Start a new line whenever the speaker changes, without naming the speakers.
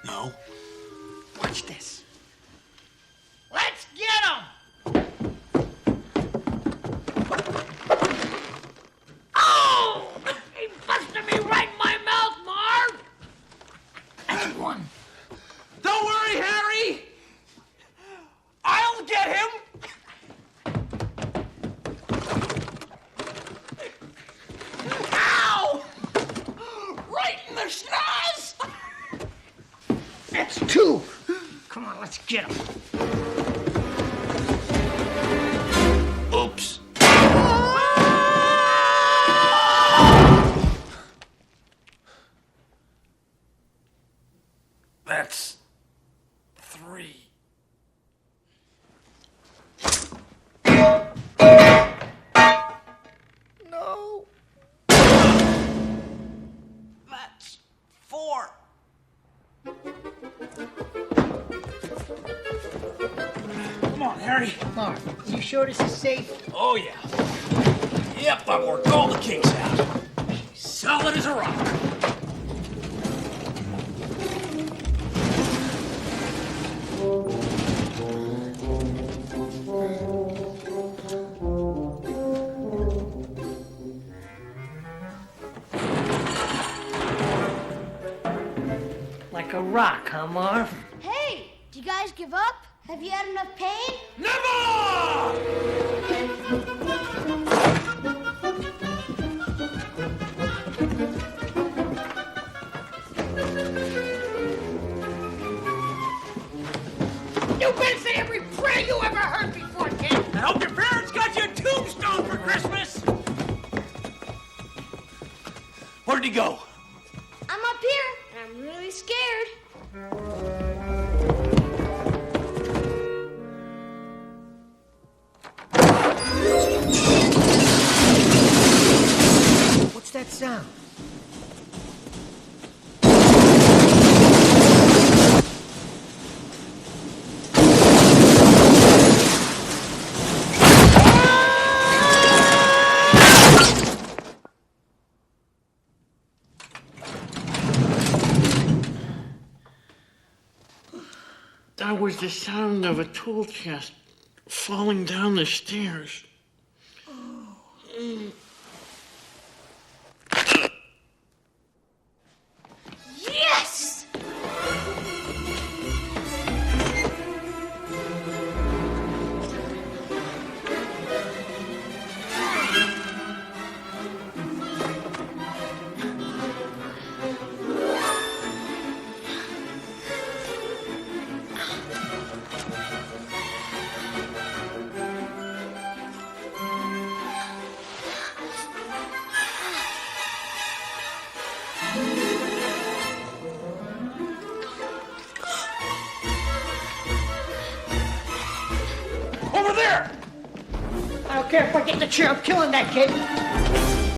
No.
Watch this. Let's get him! Oh! He busted me right in my mouth, Marv! That's one.
Don't worry, Harry! I'll get him!
Ow! Right in the schnoz! That's two. Come on, let's get him.
Oops. That's three.
No.
That's four. Come on, Harry.
Marv, you sure this is safe?
Oh, yeah. Yep, I've worked all the kinks out. She's solid as a rock.
Like a rock, huh, Marv?
Hey, do you guys give up? Have you had enough pain?
Never!
You better say every prayer you ever heard before, kid.
I hope your parents got you a tombstone for Christmas. Where did he go?
I'm up here, and I'm really scared.
What's that sound?
That was the sound of a tool chest falling down the stairs.
Yes!
Over there!
I don't care if I get in the chair. I'm killing that kid.